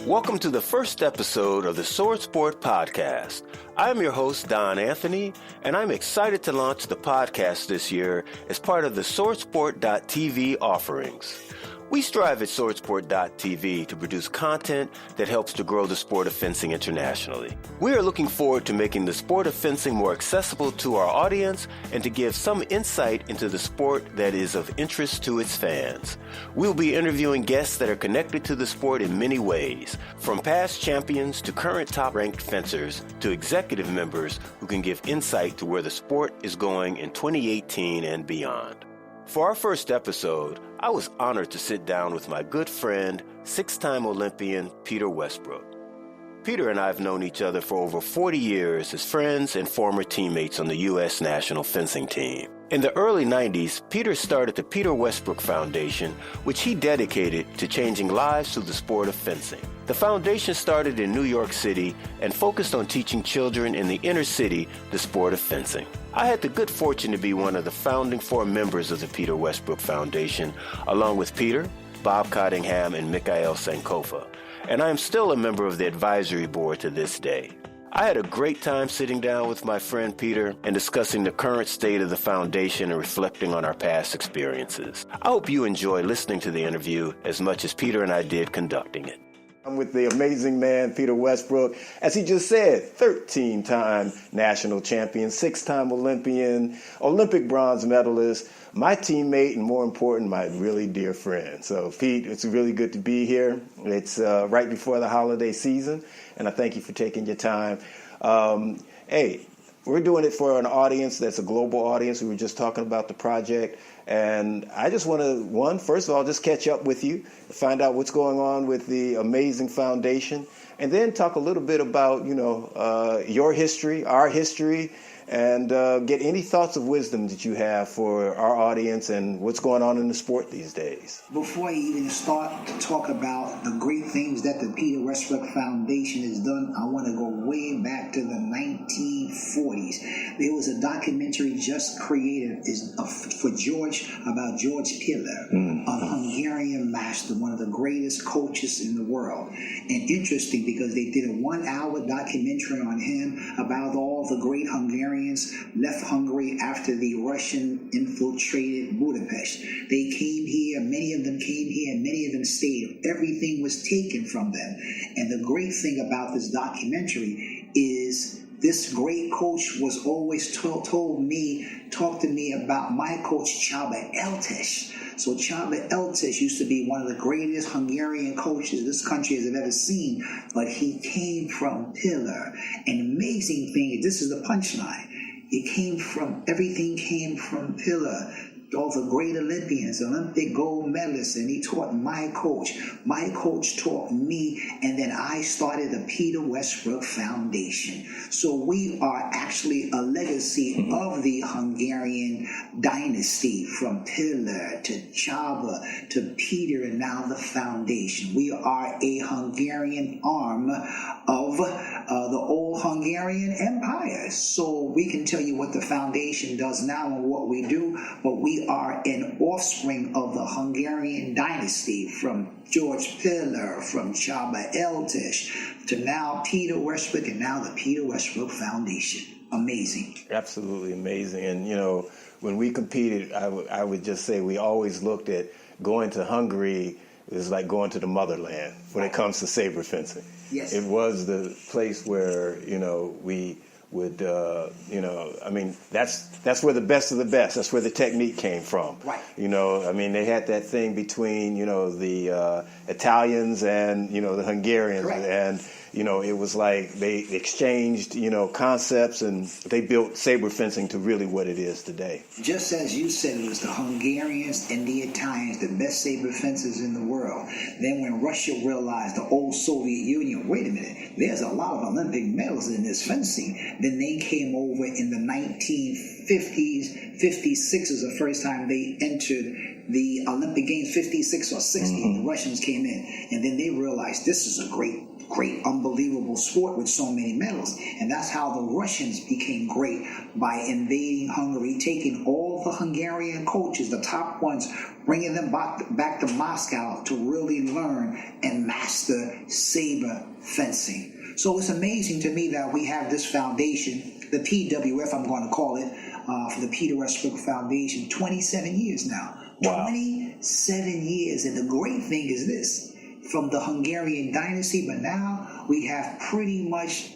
Welcome to the first episode of the Swordsport Podcast. I'm your host, Don Anthony, and I'm excited to launch the podcast this year as part of the Swordsport.tv offerings. We strive at Swordsport.tv to produce content that helps to grow the sport of fencing internationally. We are looking forward to making the sport of fencing more accessible to our audience and to give some insight into the sport that is of interest to its fans. We'll be interviewing guests that are connected to the sport in many ways, from past champions to current top-ranked fencers to executive members who can give insight to where the sport is going in 2018 and beyond. For our first episode, I was honored to sit down with my good friend, six-time Olympian Peter Westbrook. Peter and I have known each other for over 40 years as friends and former teammates on the U.S. national fencing team. In the early 90s, Peter started the Peter Westbrook Foundation, which he dedicated to changing lives through the sport of fencing. The foundation started in New York City and focused on teaching children in the inner city the sport of fencing. I had the good fortune to be one of the founding four members of the Peter Westbrook Foundation, along with Peter, Bob Cottingham, and Mikhail Sankofa, and I am still a member of the advisory board to this day. I had a great time sitting down with my friend Peter and discussing the current state of the foundation and reflecting on our past experiences. I hope you enjoy listening to the interview as much as Peter and I did conducting it. I'm with the amazing man, Peter Westbrook. As he just said, 13-time national champion, 6-time Olympian, Olympic bronze medalist, my teammate, and more important, my really dear friend. So, Pete, it's really good to be here. It's right before the holiday season, and I thank you for taking your time. Hey, we're doing it for an audience that's a global audience. We were just talking about the project. And I just want to, first of all, just catch up with you, find out what's going on with the amazing foundation, and then talk a little bit about, your history, our history, and get any thoughts of wisdom that you have for our audience and what's going on in the sport these days. Before I even start to talk about the great things that the Peter Westbrook Foundation has done, I want to go way back to the 1940s. There was a documentary just created for George Pillar, a Hungarian master, one of the greatest coaches in the world. And interesting because they did a 1-hour documentary on him about all the great Hungarians left Hungary after the Russian infiltrated Budapest. They came here, many of them came here, and many of them stayed. Everything was taken from them. And the great thing about this documentary is this great coach was always talked to me about my coach, Csaba Eltes. So Csaba Eltes used to be one of the greatest Hungarian coaches this country has ever seen, but he came from Pillar. An amazing thing, this is the punchline, everything came from Pillar. All the great Olympians, Olympic gold medalists, and he taught my coach. My coach taught me, and then I started the Peter Westbrook Foundation. So we are actually a legacy of the Hungarian dynasty, from Pillar to Csaba to Peter, and now the foundation. We are a Hungarian arm of the old Hungarian Empire. So we can tell you what the foundation does now and what we do, but we are an offspring of the Hungarian dynasty, from George Pillar, from Csaba Eltes, to now Peter Westbrook, and now the Peter Westbrook Foundation. Amazing. Absolutely amazing. And, when we competed, I would just say we always looked at going to Hungary is like going to the motherland when it comes to saber fencing. Yes. It was the place where, we would, that's where the best of the best, that's where the technique came from. Right. They had that thing between, the Italians and, the Hungarians. Correct. And, it was like they exchanged, concepts, and they built saber fencing to really what it is today. Just as you said, it was the Hungarians and the Italians, the best saber fencers in the world. Then when Russia realized, the old Soviet Union, wait a minute, there's a lot of Olympic medals in this fencing. Then they came over in the 1950s, 56 is the first time they entered the Olympic Games, 56 or 60, the Russians came in. And then they realized this is a great, unbelievable sport with so many medals. And that's how the Russians became great, by invading Hungary, taking all all the Hungarian coaches, the top ones, bringing them back to Moscow to really learn and master saber fencing. So it's amazing to me that we have this foundation, the PWF, I'm going to call it, for the Peter Westbrook Foundation, 27 years now. Wow. 27 years. And the great thing is this, from the Hungarian dynasty, but now we have pretty much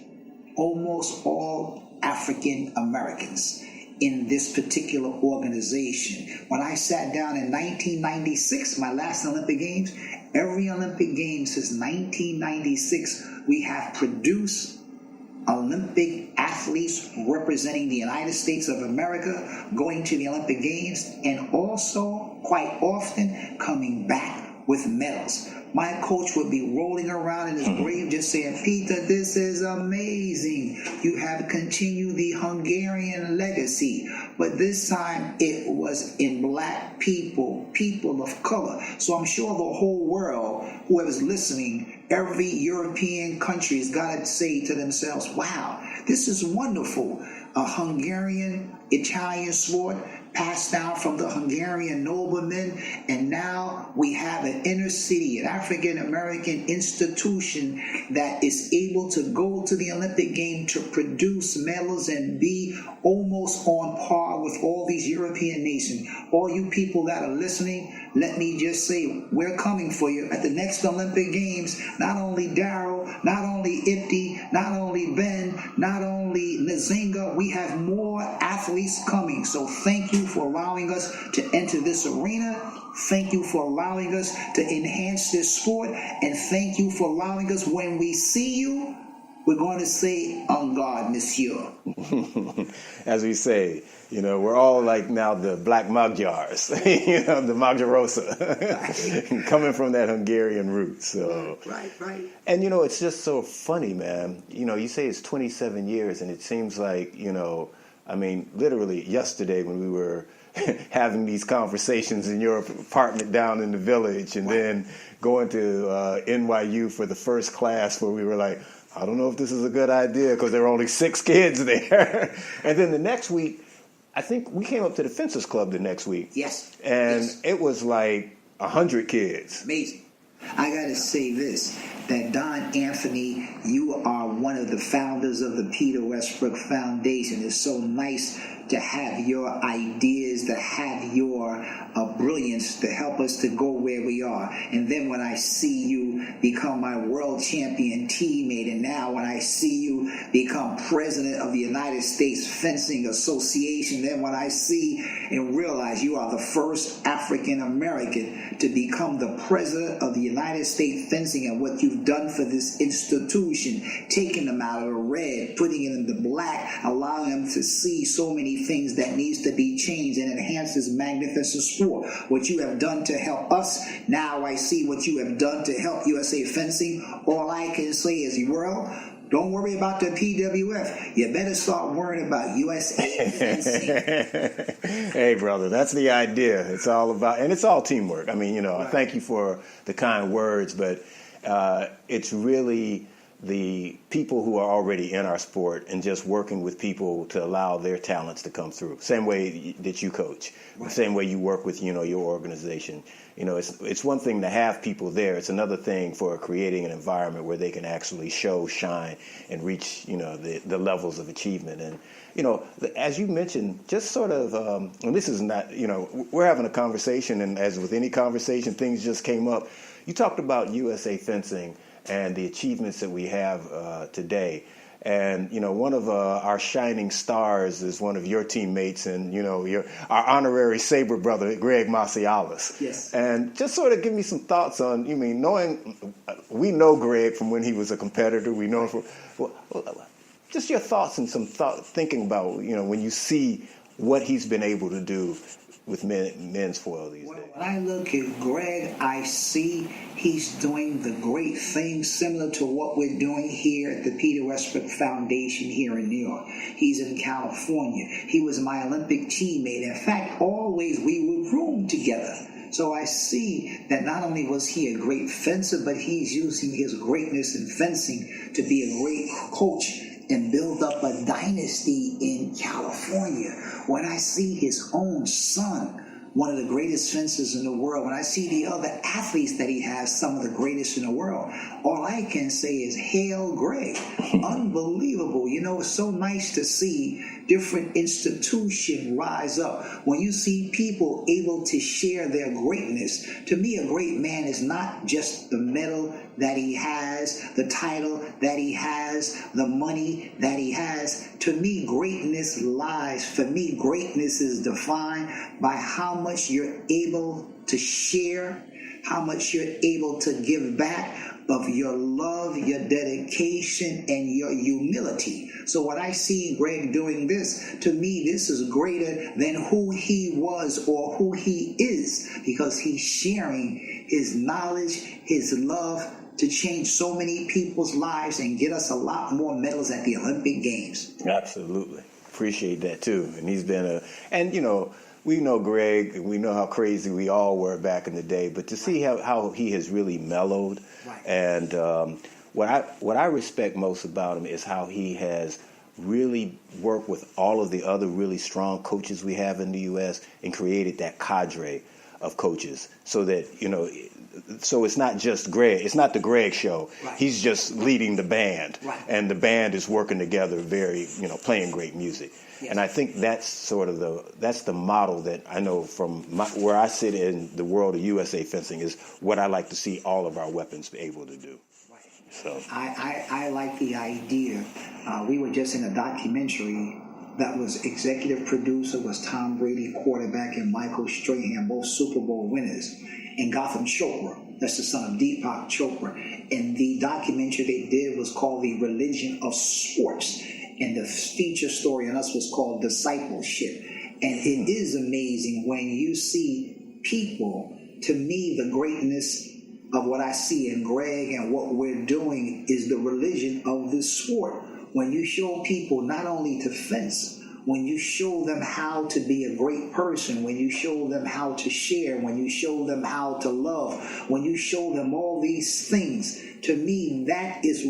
almost all African Americans in this particular organization. When I sat down in 1996, my last Olympic Games, every Olympic Games since 1996, we have produced Olympic athletes representing the United States of America, going to the Olympic Games, and also quite often coming back with medals. My coach would be rolling around in his grave just saying, Peter, this is amazing. You have continued the Hungarian legacy. But this time it was in black people, people of color. So I'm sure the whole world, whoever's listening, every European country has got to say to themselves, wow, this is wonderful. A Hungarian, Italian sport passed down from the Hungarian noblemen, and now we have an inner city, an African-American institution that is able to go to the Olympic game to produce medals and be almost on par with all these European nations. All you people that are listening, let me just say, we're coming for you at the next Olympic Games. Not only Darryl, not only Ipti, not only Ben, not only Nzinga, we have more athletes coming. So thank you for allowing us to enter this arena. Thank you for allowing us to enhance this sport. And thank you for allowing us, when we see you, we're going to say, en garde, monsieur. As we say, you know, we're all like now the black Magyars, you know, the Magyarosa, coming from that Hungarian root. So, Right. And, you know, it's just so funny, man. You know, you say it's 27 years, and it seems like, you know, I mean, literally yesterday when we were having these conversations in your apartment down in the village, and then going to NYU for the first class where we were like, I don't know if this is a good idea because there were only 6 kids there. And then the next week, I think we came up to the Fencers Club the next week. Yes. And it was like 100 kids. Amazing. I got to say this, that Don Anthony, you are one of the founders of the Peter Westbrook Foundation. It's so nice to have your ideas, to have your brilliance to help us to go where we are. And then when I see you become my world champion teammate, and now when I see you become president of the United States Fencing Association, then when I see and realize you are the first African American to become the president of the United States Fencing, and what you've done for this institution, taking them out of the red, putting them into black, allowing them to see so many things that needs to be changed and enhance this magnificent sport. What you have done to help us, now I see what you have done to help USA Fencing. All I can say is, world, don't worry about the PWF. You better start worrying about USA Fencing. Hey, brother, that's the idea. It's all about, and it's all teamwork. I mean, you know, right. Thank you for the kind words, but it's really the people who are already in our sport and just working with people to allow their talents to come through. Same way that you coach, right. The same way you work with, you know, your organization. You know, it's one thing to have people there. It's another thing for creating an environment where they can actually show, shine, and reach, you know, the levels of achievement. And, you know, as you mentioned, just sort of, and this is not, you know, we're having a conversation, and as with any conversation, things just came up. You talked about USA Fencing and the achievements that we have today. And, you know, one of our shining stars is one of your teammates and, you know, our honorary saber brother, Greg Macialis. Yes. And just sort of give me some thoughts on, you mean, we know Greg from when he was a competitor. We know him from, just your thoughts and some thinking about, you know, when you see what he's been able to do with men's foil these days. When I look at Greg, I see he's doing the great things similar to what we're doing here at the Peter Westbrook Foundation here in New York. He's in California. He was my Olympic teammate. In fact, always we would room together. So I see that not only was he a great fencer, but he's using his greatness in fencing to be a great coach, and build up a dynasty in California, when I see his own son, one of the greatest fencers in the world, when I see the other athletes that he has, some of the greatest in the world, all I can say is, hail Greg. Unbelievable. You know, it's so nice to see different institutions rise up. When you see people able to share their greatness, to me, a great man is not just the medal that he has, the title that he has, the money that he has. To me, greatness lies. For me, greatness is defined by how much you're able to share, how much you're able to give back, of your love, your dedication, and your humility. So when I see Greg doing this, to me, this is greater than who he was or who he is, because he's sharing his knowledge, his love, to change so many people's lives and get us a lot more medals at the Olympic Games. Absolutely. Appreciate that too. And he's been we know Greg, and we know how crazy we all were back in the day, but to see how he has really mellowed, right. And what I respect most about him is how he has really worked with all of the other really strong coaches we have in the U.S. and created that cadre of coaches, so that, so it's not just Greg. It's not the Greg show. Right. He's just leading the band, right. And the band is working together, very, playing great music. Yes. And I think that's sort of that's the model that I know from where I sit in the world of USA fencing is what I like to see all of our weapons be able to do. Right. So I like the idea. We were just in a documentary that was executive producer was Tom Brady, quarterback, and Michael Strahan, both Super Bowl winners, and Gotham Chopra. That's the son of Deepak Chopra. And the documentary they did was called The Religion of Sports. And the feature story on us was called Discipleship. And it is amazing when you see people, to me, the greatness of what I see in Greg and what we're doing is the religion of this sport. When you show people not only to fence, when you show them how to be a great person, when you show them how to share, when you show them how to love, when you show them all these things, to me, that is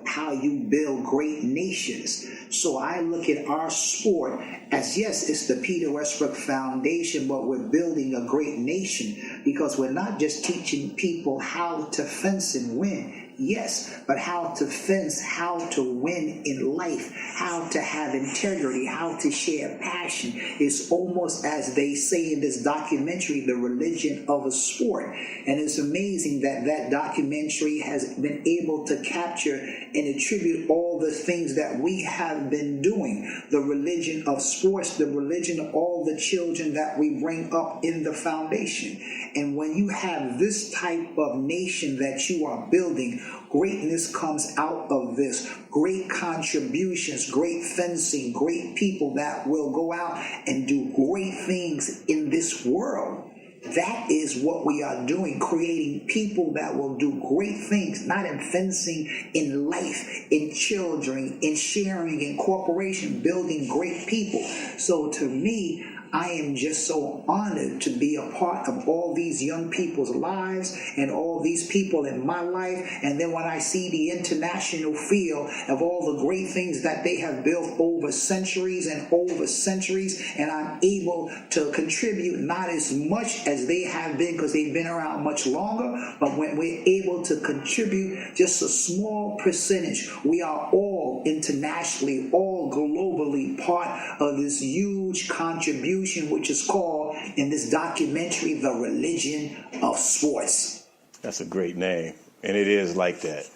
how you build great nations. So I look at our sport as, yes, it's the Peter Westbrook Foundation, but we're building a great nation, because we're not just teaching people how to fence and win. Yes, but how to fence, how to win in life, how to have integrity, how to share passion. It's almost, as they say in this documentary, the religion of a sport. And it's amazing that that documentary has been able to capture and attribute all the things that we have been doing. The religion of sports, the religion of all the children that we bring up in the foundation. And when you have this type of nation that you are building, greatness comes out of this. Great contributions, great fencing, great people that will go out and do great things in this world. That is what we are doing, creating people that will do great things, not in fencing, in life, in children, in sharing, in corporation, building great people. So to me, I am just so honored to be a part of all these young people's lives and all these people in my life. And then when I see the international feel of all the great things that they have built over centuries and I'm able to contribute not as much as they have been because they've been around much longer, but when we're able to contribute just a small percentage, we are all internationally, all globally part of this huge contribution, which is called in this documentary The Religion of Sports. That's a great name, and it is like that.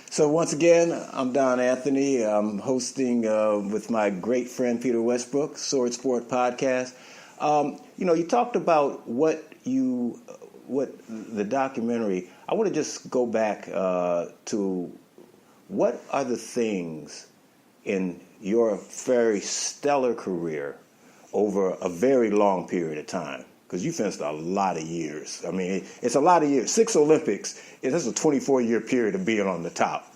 So once again, I'm Don Anthony. I'm hosting with my great friend Peter Westbrook, Swordsport Podcast. You talked about what the documentary. I want to just go back to what are the things in your very stellar career over a very long period of time, because you fenced a lot of years. I mean, it's a lot of years. 6 Olympics, that's a 24-year period of being on the top.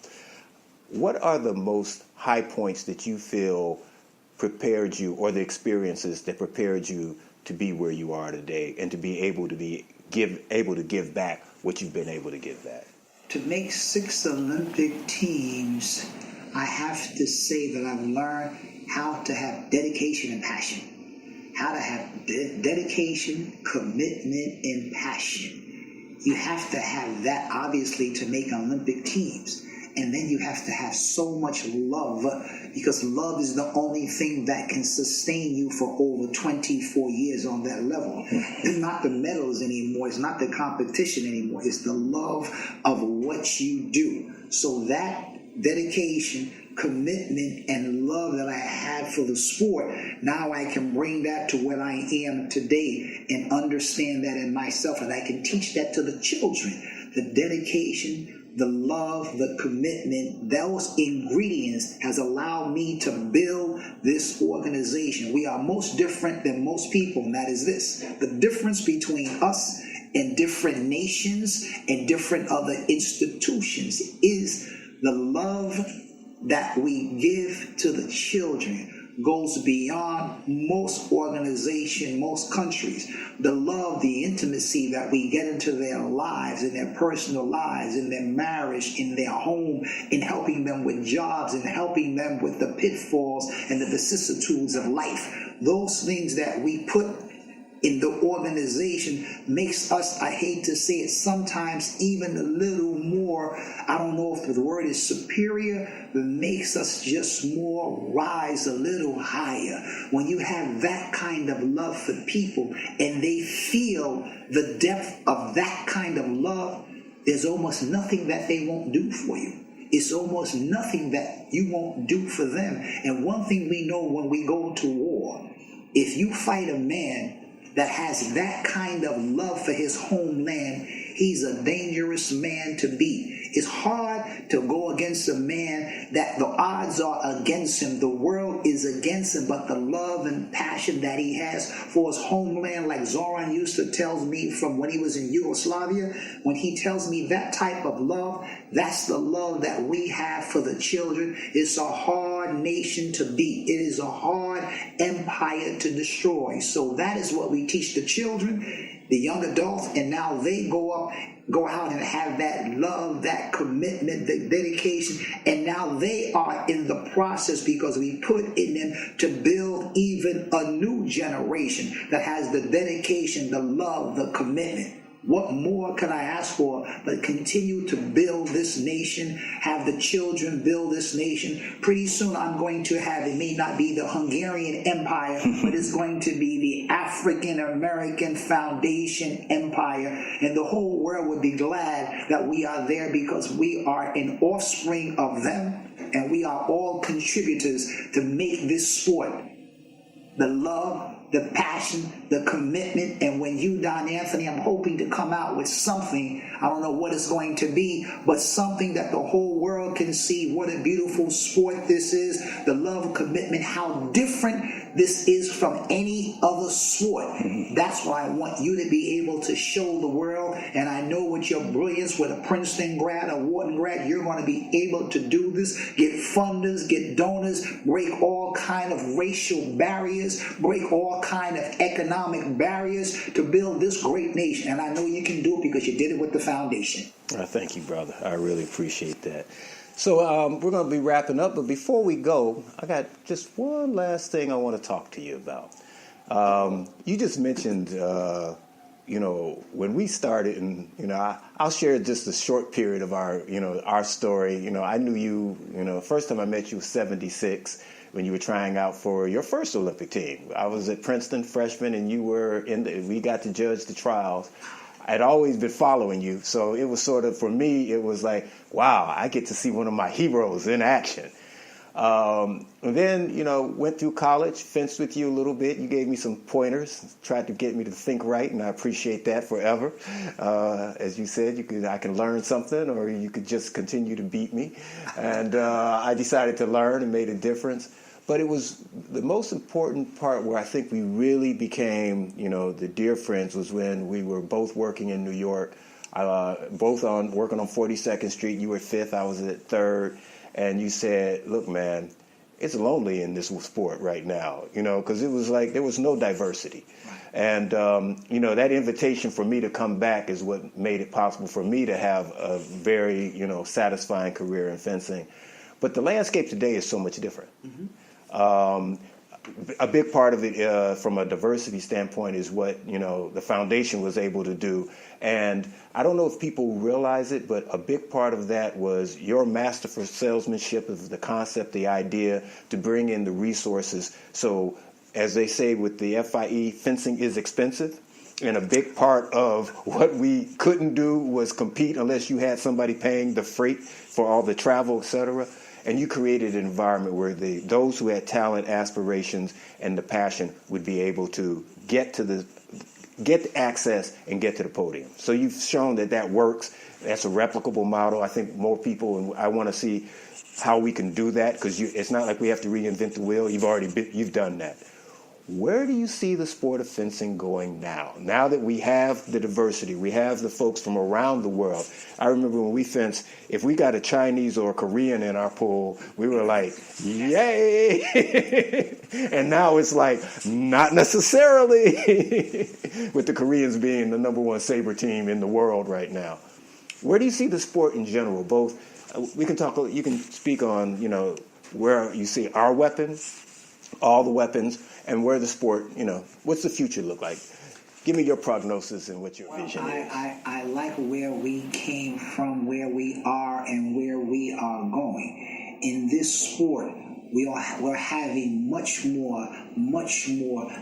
What are the most high points that you feel prepared you, or the experiences that prepared you to be where you are today and to be able to give back what you've been able to give back? To make 6 Olympic teams, I have to say that I've learned how to have dedication and passion. How to have dedication, commitment, and passion. You have to have that, obviously, to make Olympic teams. And then you have to have so much love, because love is the only thing that can sustain you for over 24 years on that level. It's not the medals anymore. It's not the competition anymore. It's the love of what you do. So that dedication, commitment, and love that I have for the sport, now I can bring that to where I am today and understand that in myself, and I can teach that to the children. The dedication, the love, the commitment, those ingredients has allowed me to build this organization. We are most different than most people, and that is this. The difference between us and different nations and different other institutions is the love that we give to the children goes beyond most organizations, most countries. The love, the intimacy that we get into their lives, in their personal lives, in their marriage, in their home, in helping them with jobs, and helping them with the pitfalls and the vicissitudes of life. Those things that we put in the organization makes us, I hate to say it, sometimes even a little more, I don't know if the word is superior, but makes us just more rise a little higher. When you have that kind of love for people and they feel the depth of that kind of love, there's almost nothing that they won't do for you. It's almost nothing that you won't do for them. And one thing we know when we go to war, if you fight a man that has that kind of love for his homeland, he's a dangerous man to beat. It's hard to go against a man that the odds are against him. The world is against him, but the love and passion that he has for his homeland, like Zoran used to tell me from when he was in Yugoslavia, when he tells me that type of love, that's the love that we have for the children. It's a hard nation to beat. It is a hard empire to destroy. So that is what we teach the children, the young adults, and now they go out and have that love, that commitment, the dedication, and now they are in the process, because we put in them to build even a new generation that has the dedication, the love, the commitment. What more can I ask for but continue to build this nation, have the children build this nation? Pretty soon I'm going to have, it may not be the Hungarian Empire, but it's going to be the African American Foundation Empire. And the whole world would be glad that we are there, because we are an offspring of them, and we are all contributors to make this sport. The love, the passion, the commitment, and when you, Don Anthony, I'm hoping to come out with something, I don't know what it's going to be, but something that the whole world can see what a beautiful sport this is, the love, commitment, how different this is from any other sport. That's why I want you to be able to show the world, and I know with your brilliance, with a Princeton grad, a Wharton grad, you're going to be able to do this, get funders, get donors, break all kind of racial barriers, break all kind of economic barriers to build this great nation. And I know you can do it because you did it with the foundation. Thank you, brother. I really appreciate that. So we're going to be wrapping up, but before we go, I got just one last thing I want to talk to you about. You just mentioned, when we started, and, I'll share just a short period of our story. I knew you, first time I met you was 76. When you were trying out for your first Olympic team. I was at Princeton, freshman, and you were we got to judge the trials. I'd always been following you, so it was sort of, for me, it was like, wow, I get to see one of my heroes in action. And then, went through college, fenced with you a little bit. You gave me some pointers, tried to get me to think right, and I appreciate that forever. As you said, I can learn something, or you could just continue to beat me. And I decided to learn and made a difference. But it was the most important part where I think we really became, the dear friends, was when we were both working in New York, both working on 42nd Street. You were 5th, I was at 3rd. And you said, look, man, it's lonely in this sport right now, because it was like there was no diversity. And, that invitation for me to come back is what made it possible for me to have a very, satisfying career in fencing. But the landscape today is so much different. A big part of it, from a diversity standpoint, is what the foundation was able to do. And I don't know if people realize it, but a big part of that was your masterful salesmanship of the concept, the idea to bring in the resources. So, as they say with the FIE, fencing is expensive. And a big part of what we couldn't do was compete unless you had somebody paying the freight for all the travel, et cetera. And you created an environment where those who had talent, aspirations, and the passion would be able to get the access and get to the podium. So you've shown that works. That's a replicable model. I think more people, and I want to see how we can do that, because it's not like we have to reinvent the wheel. You've done that. Where do you see the sport of fencing going now? Now that we have the diversity, we have the folks from around the world. I remember when we fenced, if we got a Chinese or a Korean in our pool, we were like, yay! And now it's like, not necessarily, with the Koreans being the number one saber team in the world right now. Where do you see the sport in general? Both, you can speak on, where you see our weapons, all the weapons, and where the sport, what's the future look like? Give me your prognosis and what your vision is. I like where we came from, where we are, and where we are going. In this sport, we're having much more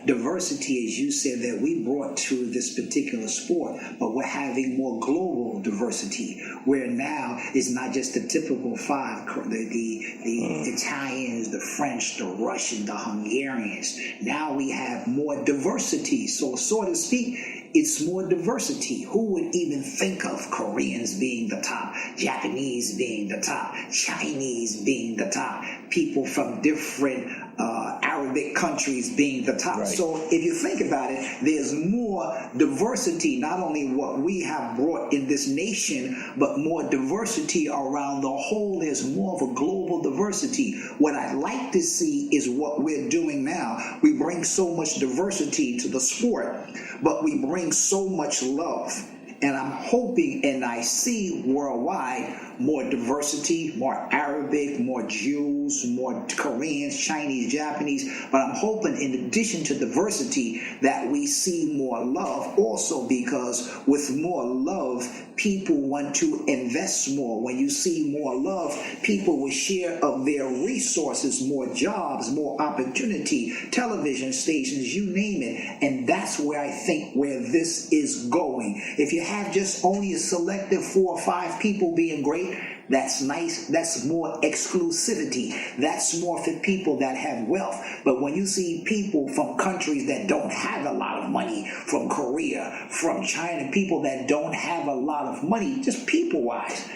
diversity, as you said, that we brought to this particular sport, but we're having more global diversity, where now it's not just the typical five, the Italians, the French, the Russian, the Hungarians. Now we have more diversity. So to speak, it's more diversity. Who would even think of Koreans being the top, Japanese being the top, Chinese being the top, people from different Arabic countries being the top? Right. So if you think about it, there's more diversity, not only what we have brought in this nation, but more diversity around the whole. There's more of a global diversity. What I'd like to see is what we're doing now. We bring so much diversity to the sport, but we bring so much love. And I'm hoping, and I see worldwide, more diversity, more Arabic, more Jews, more Koreans, Chinese, Japanese. But I'm hoping, in addition to diversity, that we see more love also, because with more love, people want to invest more. When you see more love, people will share of their resources, more jobs, more opportunity, television stations, you name it. And that's where I think where this is going. If you have just only a selective 4 or 5 people being great, that's nice. That's more exclusivity. That's more for people that have wealth. But when you see people from countries that don't have a lot of money, from Korea, from China, people that don't have a lot of money, just people-wise,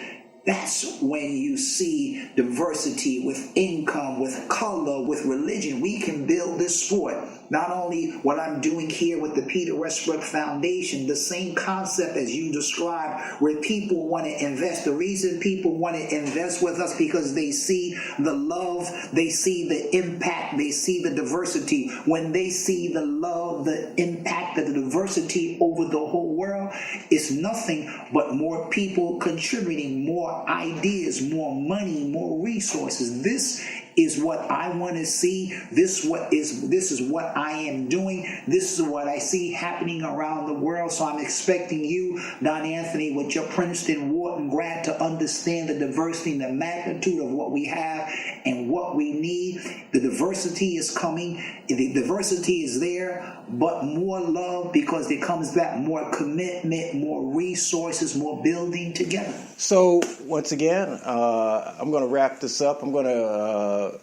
that's when you see diversity with income, with color, with religion. We can build this sport. Not only what I'm doing here with the Peter Westbrook Foundation, the same concept as you described, where people want to invest. The reason people want to invest with us, because they see the love, they see the impact, they see the diversity. When they see the love, the impact of the diversity over the whole world, it's nothing but more people contributing, more ideas, more money, more resources. This is what I want to see. This is what I am doing. This is what I see happening around the world. So I'm expecting you, Don Anthony, with your Princeton Wharton grad, to understand the diversity and the magnitude of what we have and what we need. The diversity is coming. The diversity is there, but more love, because it comes back more commitment, more resources, more building together. So once again, I'm going to wrap this up. I'm going to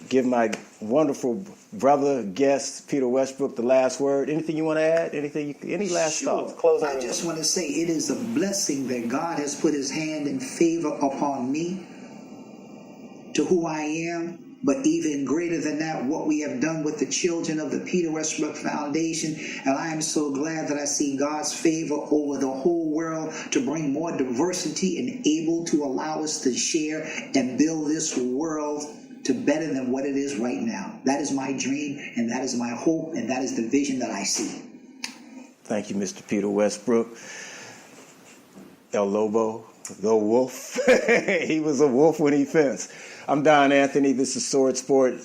give my wonderful brother, guest, Peter Westbrook, the last word. Anything you want to add? Any last thoughts? Closing. I just want to say it is a blessing that God has put his hand in favor upon me, to who I am. But even greater than that, what we have done with the children of the Peter Westbrook Foundation. And I am so glad that I see God's favor over the whole world to bring more diversity and able to allow us to share and build this world to better than what it is right now. That is my dream, and that is my hope, and that is the vision that I see. Thank you, Mr. Peter Westbrook. El Lobo, The wolf. He was a wolf when he fenced. I'm Don Anthony. This is Swordsport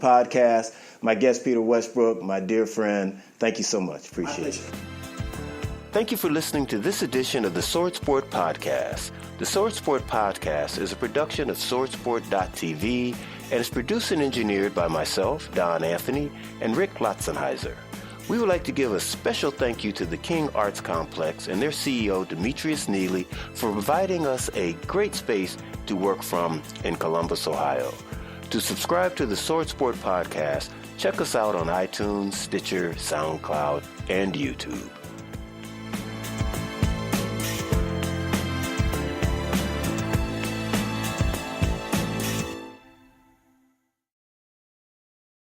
Podcast. My guest, Peter Westbrook, my dear friend. Thank you so much. Appreciate it. Thank you for listening to this edition of the Swordsport Podcast. The Swordsport Podcast is a production of Swordsport.tv and is produced and engineered by myself, Don Anthony, and Rick Lotzenheiser. We would like to give a special thank you to the King Arts Complex and their CEO, Demetrius Neely, for providing us a great space to work from in Columbus, Ohio. To subscribe to the Swordsport Podcast, check us out on iTunes, Stitcher, SoundCloud, and YouTube.